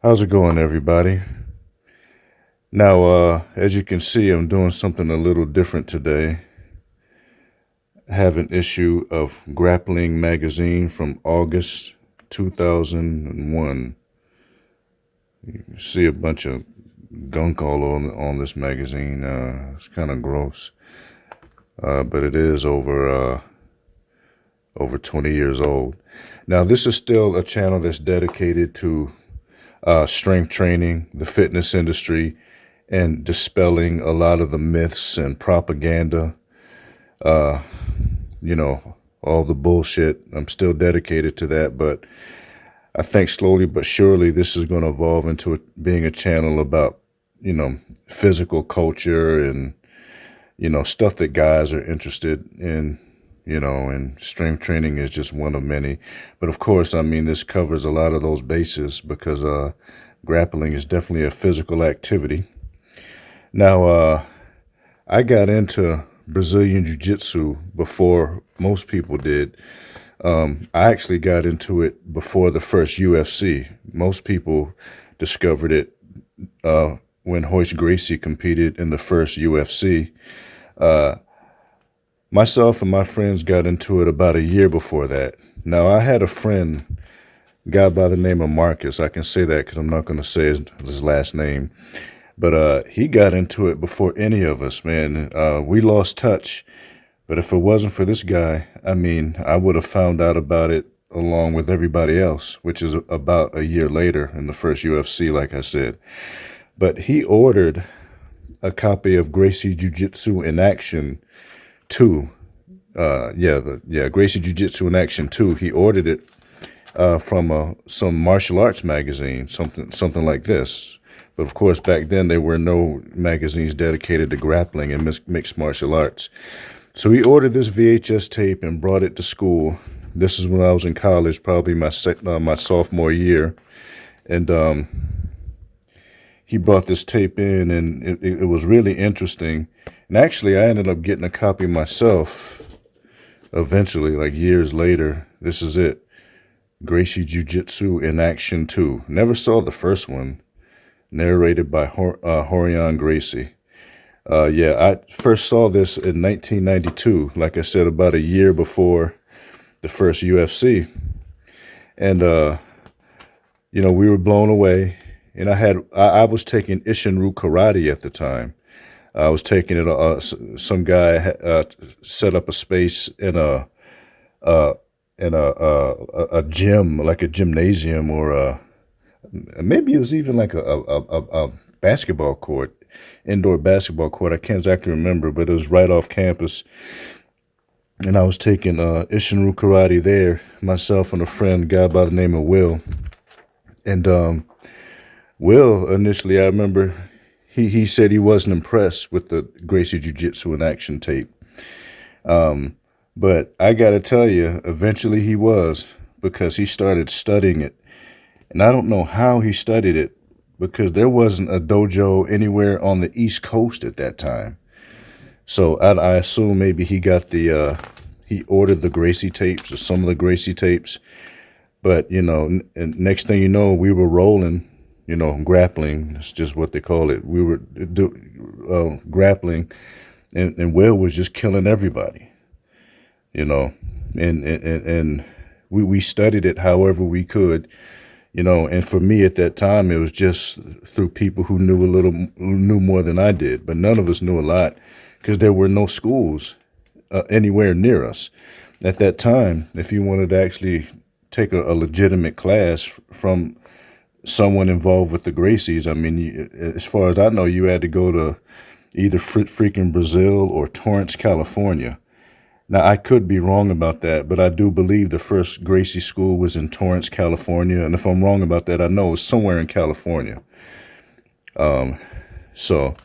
How's it going, everybody? Now, as you can see, I'm doing something a little different today. I have an issue of Grappling magazine from August 2001. You can see a bunch of gunk all on this magazine. It's kind of gross, but it is over 20 years old. Now, this is still a channel that's dedicated to strength training, the fitness industry, and dispelling a lot of the myths and propaganda, uh, all the bullshit. I'm still dedicated to that, but I think slowly but surely this is going to evolve into being a channel about, physical culture and, stuff that guys are interested in, and strength training is just one of many. But of course, I mean, this covers a lot of those bases because grappling is definitely a physical activity. Now, I got into Brazilian Jiu-Jitsu before most people did. I actually got into it before the first UFC. Most people discovered it when Royce Gracie competed in the first UFC. Uh, Myself and my friends got into it about a year before that. Now, I had a friend, a guy by the name of Marcus. I can say that because I'm not going to say his last name. But he got into it before any of us, man. We lost touch. But if it wasn't for this guy, I mean, I would have found out about it along with everybody else, which is about a year later in the first UFC, like I said. But he ordered a copy of Gracie Jiu-Jitsu in Action 2. Gracie Jiu-Jitsu in Action 2. He ordered it from some martial arts magazine, something like this. But of course, back then there were no magazines dedicated to grappling and mixed martial arts. So he ordered this VHS tape and brought it to school. This is when I was in college, probably my sophomore year, and he brought this tape in, and it was really interesting. And actually, I ended up getting a copy myself eventually, like years later. This is it, Gracie Jiu-Jitsu in Action 2. Never saw the first one. Narrated by Rorion Gracie. I first saw this in 1992, like I said, about a year before the first UFC. And, we were blown away. And I was taking Ishinru karate at the time. I was taking it, some guy set up a space in a gym, like a gymnasium or maybe it was even like a basketball court, indoor basketball court. I can't exactly remember, but it was right off campus. And I was taking Ishinru karate there, myself and a friend, a guy by the name of Will. And Will, initially, I remember he said he wasn't impressed with the Gracie Jiu-Jitsu in Action tape. But I got to tell you, eventually he was, because he started studying it. And I don't know how he studied it because there wasn't a dojo anywhere on the East Coast at that time. So I assume maybe he got he ordered the Gracie tapes or some of the Gracie tapes. But, and next thing you know, we were rolling, grappling. It's just what they call it. We were grappling, and Will was just killing everybody, and we studied it however we could. And for me at that time, it was just through people who knew more than I did, but none of us knew a lot because there were no schools anywhere near us. At that time, if you wanted to actually take a legitimate class from someone involved with the Gracies, I mean, as far as I know, you had to go to either freaking Brazil or Torrance, California. Now, I could be wrong about that, but I do believe the first Gracie school was in Torrance, California. And if I'm wrong about that, I know it's somewhere in California. So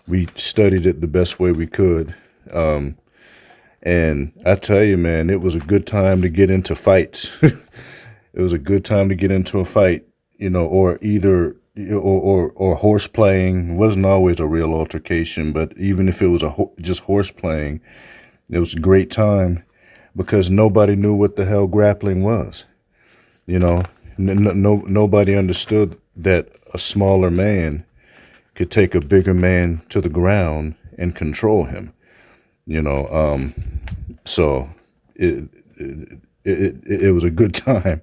we studied it the best way we could. And I tell you, man, it was a good time to get into fights. It was a good time to get into a fight, or either or horse playing. It wasn't always a real altercation, but even if it was just horse playing, it was a great time because nobody knew what the hell grappling was. Nobody understood that a smaller man could take a bigger man to the ground and control him. So it was a good time,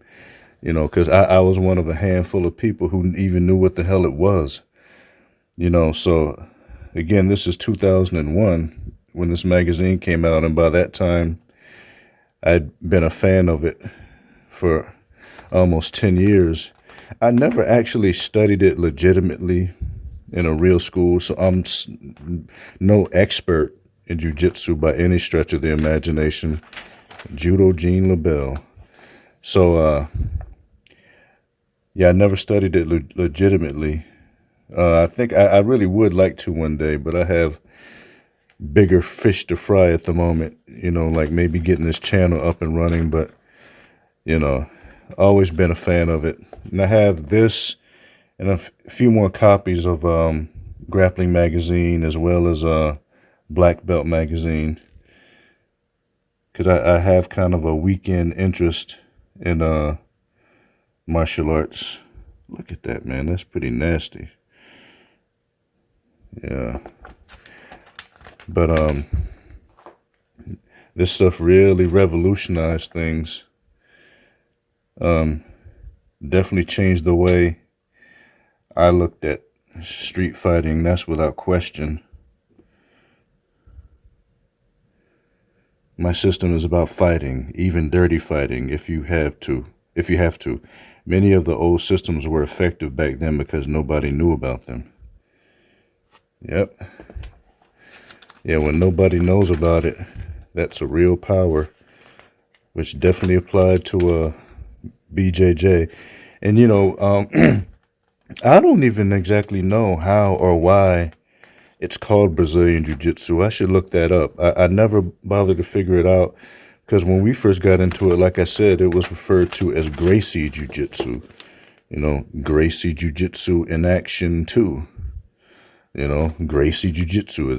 because I was one of a handful of people who even knew what the hell it was. So again, this is 2001 when this magazine came out, and by that time I'd been a fan of it for almost 10 years. I never actually studied it legitimately in a real school, so I'm no expert in jiu-jitsu by any stretch of the imagination. Judo Gene LaBelle. So, yeah, I never studied it legitimately. I think I really would like to one day, but I have bigger fish to fry at the moment, like maybe getting this channel up and running, but, always been a fan of it. And I have this and a few more copies of Grappling magazine, as well as Black Belt magazine, because I have kind of a weekend interest in martial arts. Look at that, man. That's pretty nasty. Yeah. But this stuff really revolutionized things. Definitely changed the way I looked at street fighting. That's without question. My system is about fighting, even dirty fighting, if you have to. Many of the old systems were effective back then because nobody knew about them. Yep. Yeah, when nobody knows about it, that's a real power, which definitely applied to BJJ. And I don't even exactly know how or why it's called Brazilian Jiu-Jitsu. I should look that up. I never bothered to figure it out, because when we first got into it, like I said, it was referred to as Gracie Jiu-Jitsu. Gracie Jiu-Jitsu in action too. Gracie Jiu-Jitsu.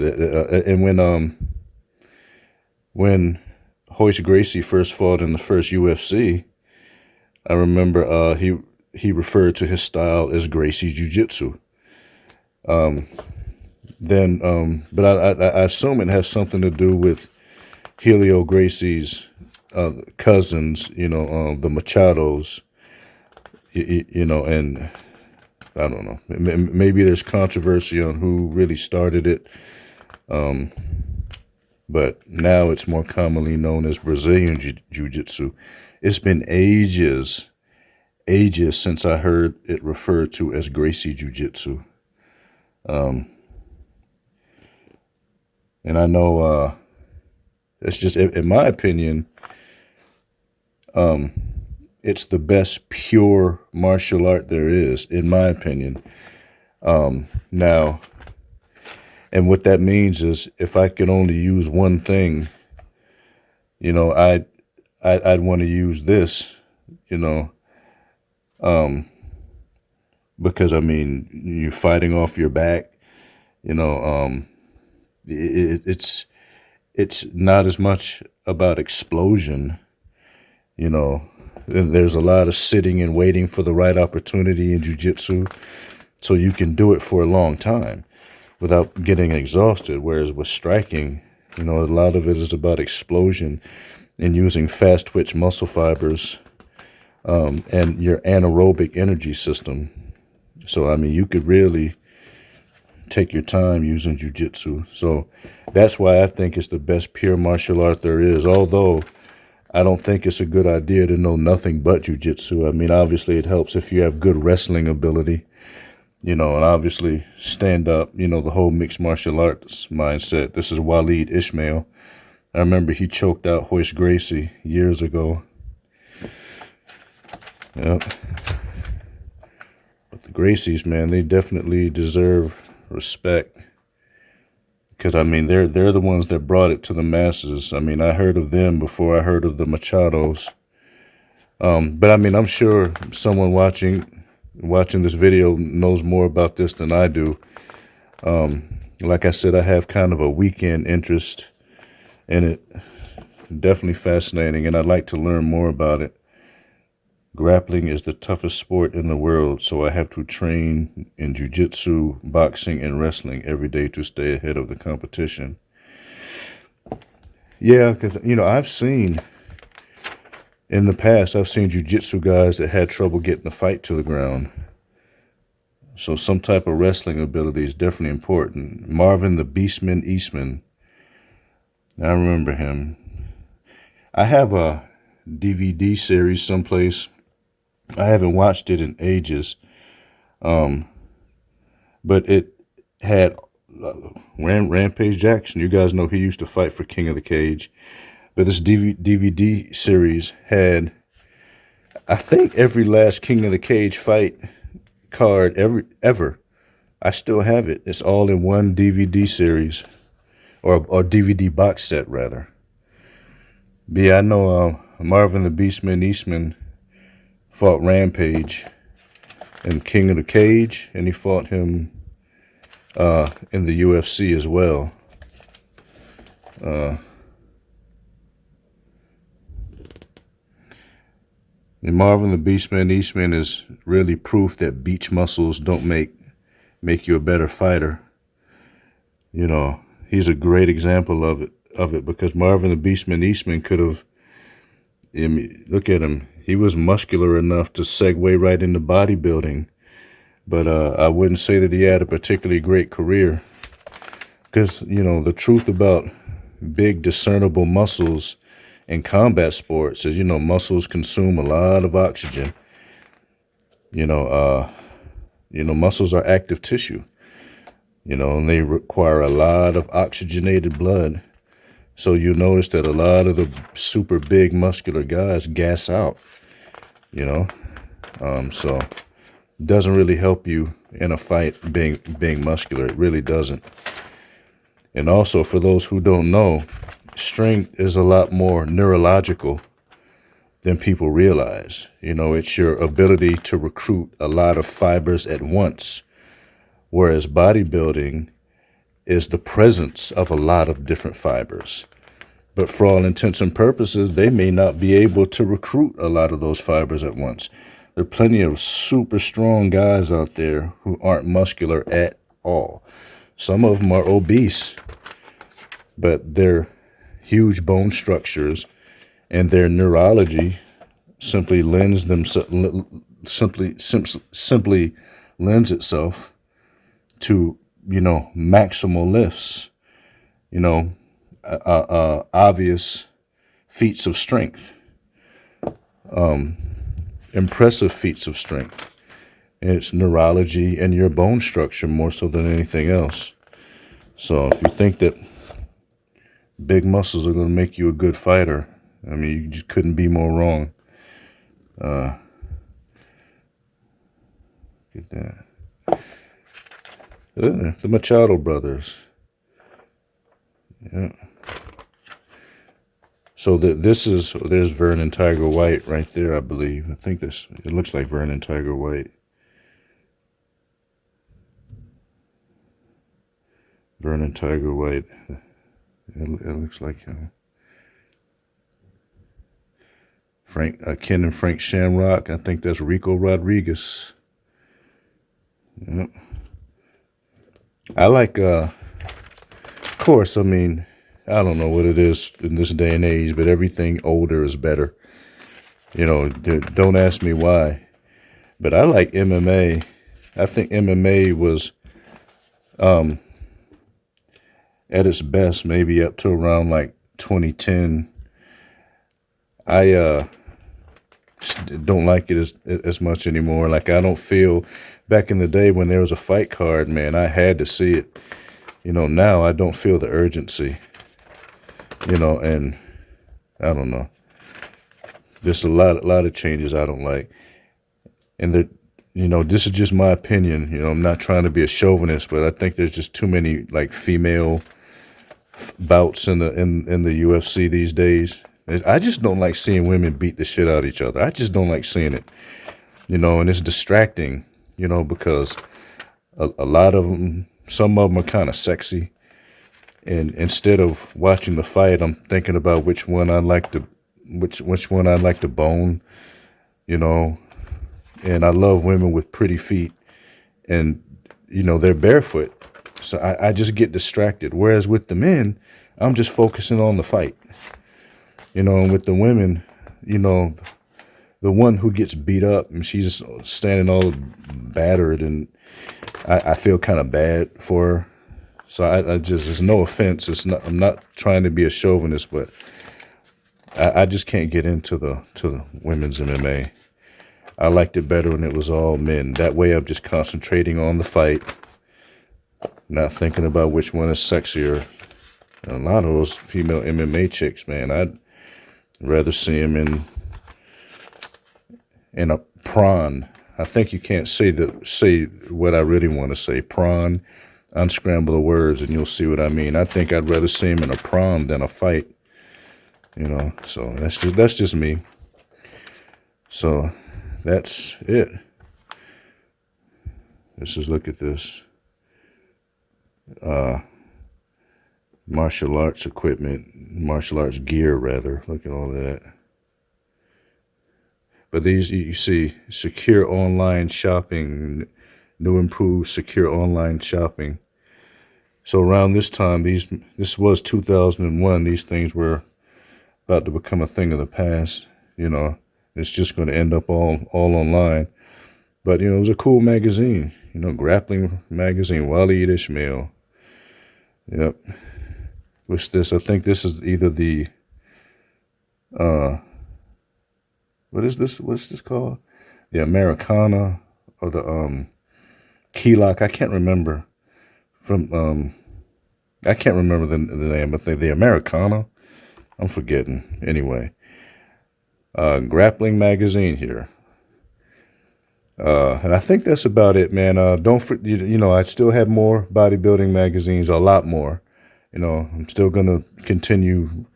And when Royce Gracie first fought in the first UFC, I remember he referred to his style as Gracie Jiu-Jitsu. But I assume it has something to do with Helio Gracie's cousins, the Machados, and I don't know. Maybe there's controversy on who really started it, but now it's more commonly known as Brazilian Jiu-Jitsu. It's been ages since I heard it referred to as Gracie Jiu-Jitsu. And I know it's just, in my opinion, it's the best pure martial art there is, in my opinion. Now, and what that means is, if I could only use one thing, I'd want to use this, because you're fighting off your back, it's not as much about explosion, There's a lot of sitting and waiting for the right opportunity in jiu-jitsu, so you can do it for a long time without getting exhausted. Whereas with striking, a lot of it is about explosion and using fast twitch muscle fibers, and your anaerobic energy system. So, you could really take your time using jiu-jitsu. So that's why I think it's the best pure martial art there is, although I don't think it's a good idea to know nothing but jiu-jitsu. Obviously it helps if you have good wrestling ability, and obviously stand up, the whole mixed martial arts mindset. This is Waleed Ismail. I remember he choked out Royce Gracie years ago. Yep. But the Gracies, man, they definitely deserve respect, because they're the ones that brought it to the masses. I heard of them before I heard of the Machados. But I'm sure someone watching this video knows more about this than I do. Like I said, I have kind of a weekend interest in it. Definitely fascinating, and I'd like to learn more about it. Grappling is the toughest sport in the world, so I have to train in jiu-jitsu, boxing, and wrestling every day to stay ahead of the competition. Yeah, because, I've seen, in the past, I've seen jiu-jitsu guys that had trouble getting the fight to the ground. So some type of wrestling ability is definitely important. Marvin the Beastman Eastman, I remember him. I have a DVD series someplace. I haven't watched it in ages, but it had Rampage Jackson. You guys know he used to fight for King of the Cage. But this DVD series had, I think, every last King of the Cage fight card ever. I still have it. It's all in one DVD series, or DVD box set rather. But yeah, I know Marvin the Beastman Eastman fought Rampage in King of the Cage, and he fought him in the UFC as well. And Marvin the Beastman Eastman is really proof that beach muscles don't make you a better fighter. He's a great example of it because Marvin the Beastman Eastman could have, look at him, he was muscular enough to segue right into bodybuilding, but I wouldn't say that he had a particularly great career because, the truth about big discernible muscles in combat sports is, muscles consume a lot of oxygen. Muscles are active tissue, and they require a lot of oxygenated blood. So you notice that a lot of the super big muscular guys gas out, so it doesn't really help you in a fight being muscular. It really doesn't. And also, for those who don't know, strength is a lot more neurological than people realize. It's your ability to recruit a lot of fibers at once, whereas bodybuilding is the presence of a lot of different fibers. But for all intents and purposes, they may not be able to recruit a lot of those fibers at once. There are plenty of super strong guys out there who aren't muscular at all. Some of them are obese, but their huge bone structures and their neurology simply lends itself to, maximal lifts, obvious feats of strength, impressive feats of strength. And it's neurology and your bone structure more so than anything else. So if you think that big muscles are going to make you a good fighter, you just couldn't be more wrong. Get that. The Machado brothers. Yeah. So there's Vernon Tiger White right there, I believe. I think it looks like Vernon Tiger White. Vernon Tiger White. It looks like him. Ken and Frank Shamrock. I think that's Rico Rodriguez. Yep. I like, of course, I don't know what it is in this day and age, but everything older is better. Don't ask me why. But I like MMA. I think MMA was at its best maybe up to around like 2010. I don't like it as much anymore. Like, I don't feel, back in the day when there was a fight card, man, I had to see it. Now I don't feel the urgency. And I don't know. There's a lot of changes I don't like. And this is just my opinion. I'm not trying to be a chauvinist, but I think there's just too many like female bouts in the UFC these days. I just don't like seeing women beat the shit out of each other. I just don't like seeing it. And it's distracting, because a lot of them, some of them are kind of sexy. And instead of watching the fight, I'm thinking about which one I'd like to bone. you know, and I love women with pretty feet, and, you know, they're barefoot. So I just get distracted. Whereas with the men, I'm just focusing on the fight, you know, and with the women, you know, the one who gets beat up and she's standing all battered, and I feel kind of bad for her. So I just, there's no offense. It's not, I'm not trying to be a chauvinist, but I just can't get into the women's MMA. I liked it better when it was all men. That way I'm just concentrating on the fight, not thinking about which one is sexier. And a lot of those female MMA chicks, man, I'd rather see them in a prawn. I think you can't say what I really want to say. Prawn, unscramble the words, and you'll see what I mean. I think I'd rather see him in a prawn than a fight. You know, so that's just me. So that's it. Let's just look at this. Martial arts equipment, martial arts gear, rather. Look at all that. But these, you see, secure online shopping, new improved secure online shopping. So around this time, this was 2001, these things were about to become a thing of the past. You know, it's just going to end up all online. But, you know, it was a cool magazine, you know, Grappling magazine, Waleed Ishmael. Yep. What's this? I think this is either the, what is this? What's this called? The Americana or the Key Lock. I can't remember. I can't remember the name. I think the Americana. I'm forgetting. Anyway, Grappling magazine here. And I think that's about it, man. You know, I still have more bodybuilding magazines, a lot more. You know, I'm still going to continue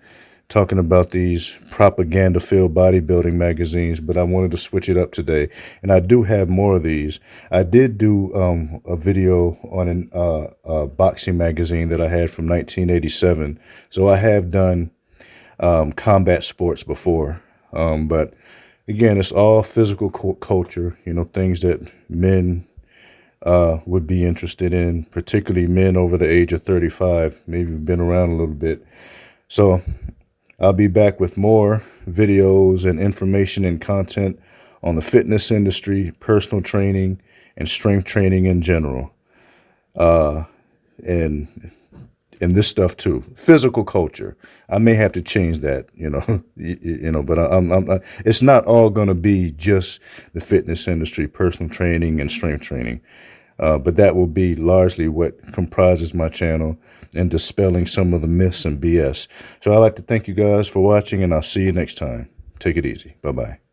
talking about these propaganda-filled bodybuilding magazines, but I wanted to switch it up today. And I do have more of these. I did do a video on a boxing magazine that I had from 1987. So I have done combat sports before. But again, it's all physical culture, you know, things that men would be interested in, particularly men over the age of 35, maybe been around a little bit. So I'll be back with more videos and information and content on the fitness industry, personal training, and strength training in general. And this stuff too, physical culture. I may have to change that, you know, you know, but it's not all going to be just the fitness industry, personal training, and strength training. But that will be largely what comprises my channel, and dispelling some of the myths and BS. So I'd like to thank you guys for watching, and I'll see you next time. Take it easy. Bye-bye.